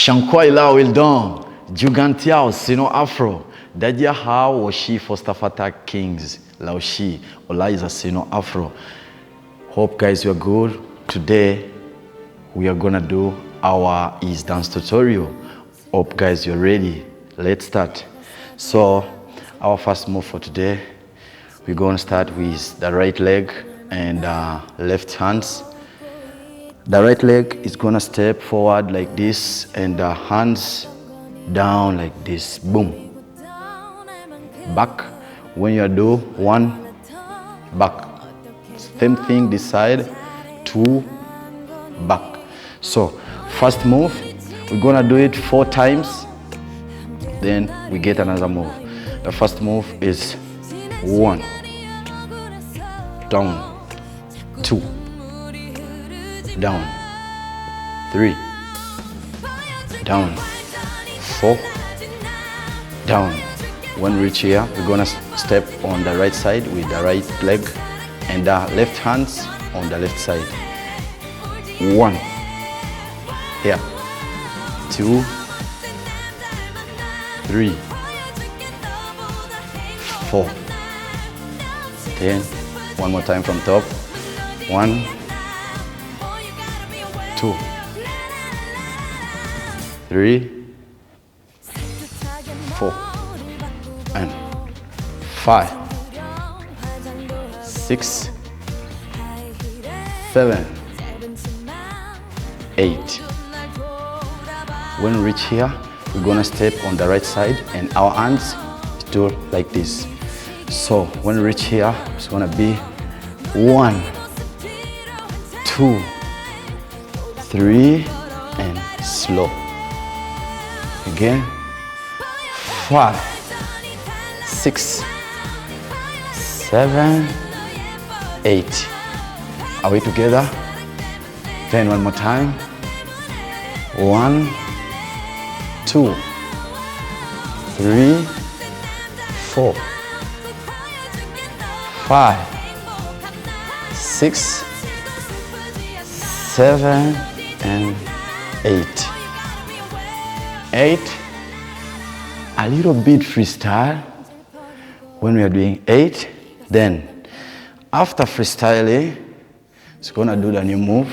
Shankwaila Wildon, Jugantiao, Sino Afro, Dadia How was she for FATAKI Kings, Laoshi, Oliza Sino Afro. Hope guys you are good. Today we are gonna do our ease dance tutorial. Hope guys you're ready. Let's start. So our first move for today, we're gonna start with the right leg and left hands. The right leg is gonna step forward like this and the hands down like this. Boom. Back. When you do one, back. Same thing this side, two, back. So first move, we're gonna do it 4 times. Then we get another move. The first move is 1, down, 2, down, 3, down, 4, down. When we reach here, we're gonna step on the right side with the right leg and the left hands on the left side. 1, here, 2, 3, 4. Then one more time from top. 1, 2, 3, 4, and 5, 6, 7, 8. When we reach here, we're gonna step on the right side and our hands do like this. So when we reach here, it's gonna be 1, 2, 3, and slow. Again, 5, 6, 7, 8. Are we together? Then one more time. 1, 2, 3, 4, 5, 6, 7, and 8. 8. A little bit freestyle when we are doing 8. Then after freestyling, it's gonna do the new move.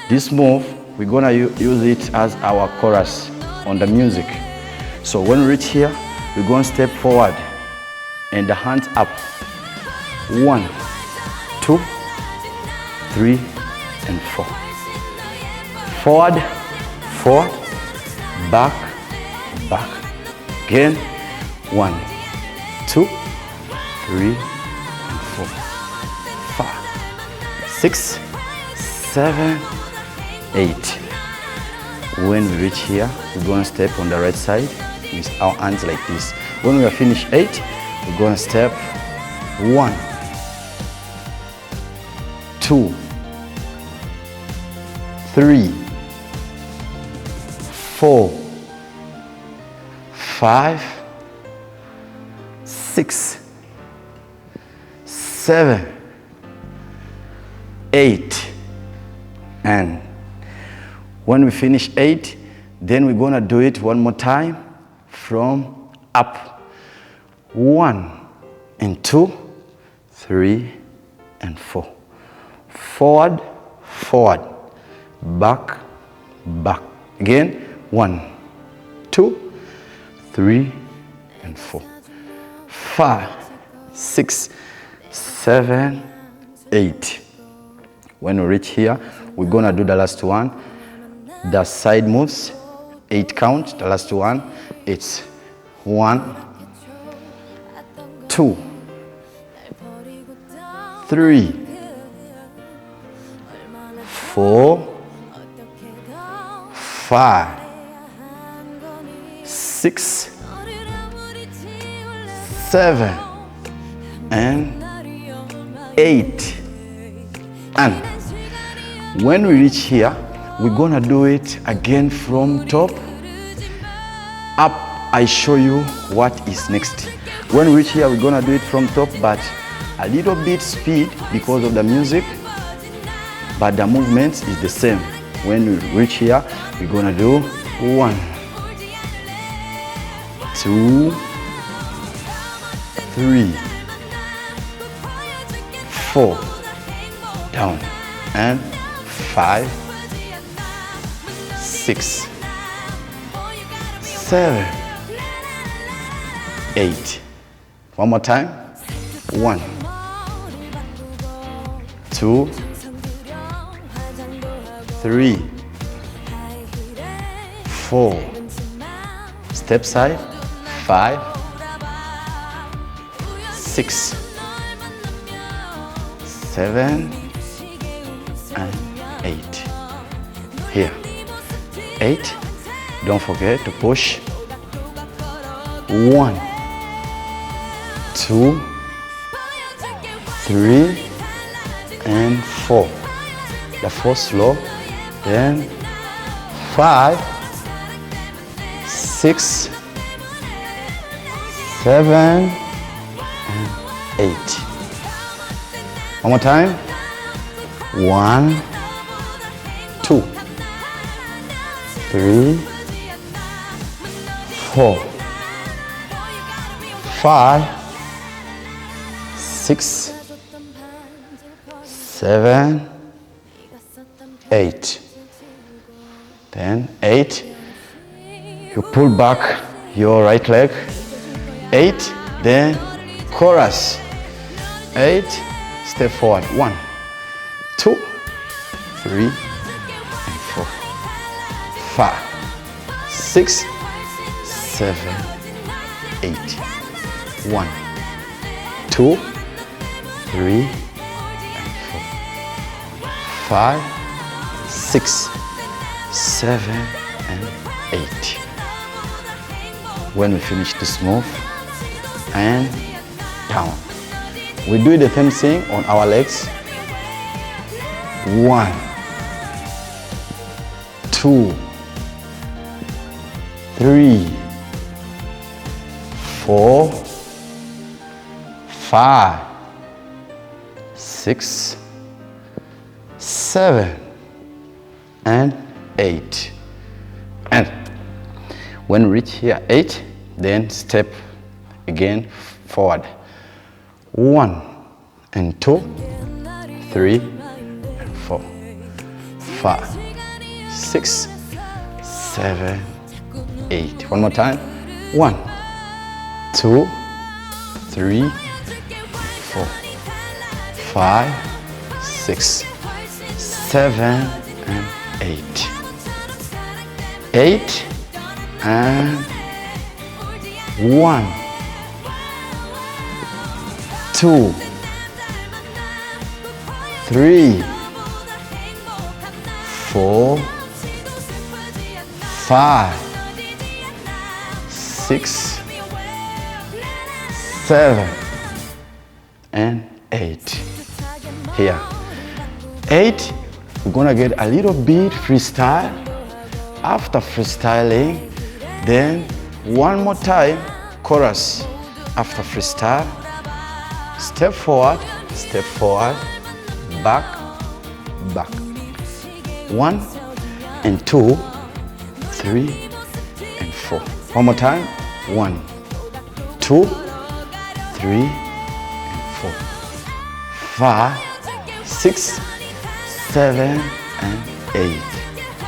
This move, we're gonna use it as our chorus on the music. So when we reach here, we're gonna step forward and the hands up. 1, 2, 3, and 4. Forward, forward, back, back. Again, 1, 2, 3, and 4, 5, 6, 7, 8. When we reach here, we're gonna step on the right side with our hands like this. When we are finished 8, we're gonna step 1, 2, 3, 4, 5, 6, 7, 8. And when we finish 8, then we're gonna do it one more time from up. 1 and 2, 3, and 4. Forward, forward, back, back. Again, 1, 2, 3, and 4. 5, 6, 7, 8. When we reach here, we're gonna do the last one. The side moves, 8 count. The last one, it's 1, 2, 3, 4, 5, 6, 7, and 8. And when we reach here, we're gonna do it again from top up. I show you what is next. When we reach here, we're gonna do it from top, but a little bit speed because of the music, but the movement is the same. When we reach here, we're gonna do 1, 2, 3, 4, down, and 5, 6, 7, 8. One more time. 1, 2, 3, 4. Step side. 5, 6, 7, and 8. Here. 8. Don't forget to push. 1, 2, 3, and 4. The 4 slow. Then 5, 6, 7, and 8. One more time. 1, 2, 3, 4, 5, 6, 7, 8. Then 8. You pull back your right leg. 8. Then chorus. 8. Step forward. 1, 2, 3, and 4, 5, 6, 7, 8. 1, 2, 3, and 4, 5, 6, 7, and 8. When we finish this move, and down. We do the same thing on our legs. 1, 2, 3, 4, 5, 6, 7, and 8. And when we reach here 8, then step again forward. 1 and 2, 3 and 4, 5, 6, 7, 8. One more time. 1, 2, 3, 4, 5, 6, 7, and 8. 8 and 1, 2, 3, 4, 5, 6, 7, and 8. Here. 8, we're gonna get a little bit freestyle. After freestyling, then one more time, chorus. After freestyle, step forward, back, back. 1 and 2, 3 and 4. One more time. 1, 2, 3 and 4, 5, 6, 7, and 8.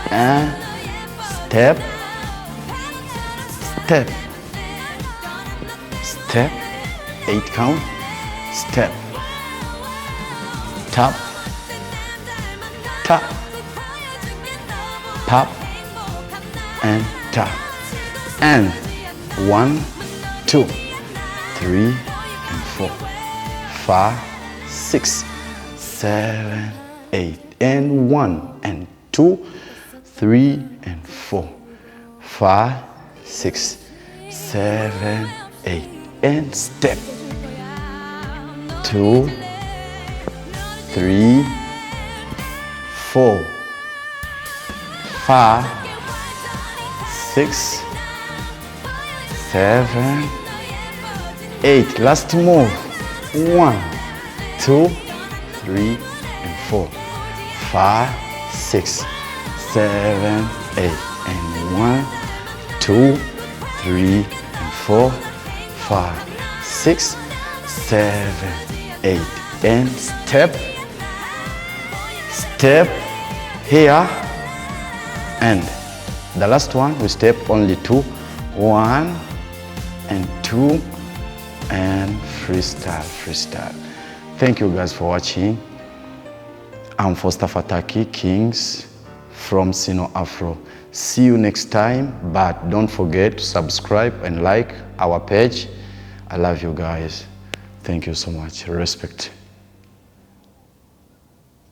And step, step, step, 8 count, step, tap, tap, tap, and tap. And 1, 2, 3, and 4, 5, 6, 7, 8. And 1 and 2, 3 and 4, 5, 6, 7, 8. And step. 2, 3, 4, 5, 6, 7, 8. Last move. 1, 2, 3, and 4, 5, 6, 7, 8. And 1, 2, 3, and 4, 5, 6, 7, 8. And step, step here, and the last one we step only 2, 1 and 2, and freestyle, freestyle. Thank you guys for watching. I'm Foster FATAKI Kings from Sino Afro. See you next time, but don't forget to subscribe and like our page. I love you guys. Thank you so much. Respect.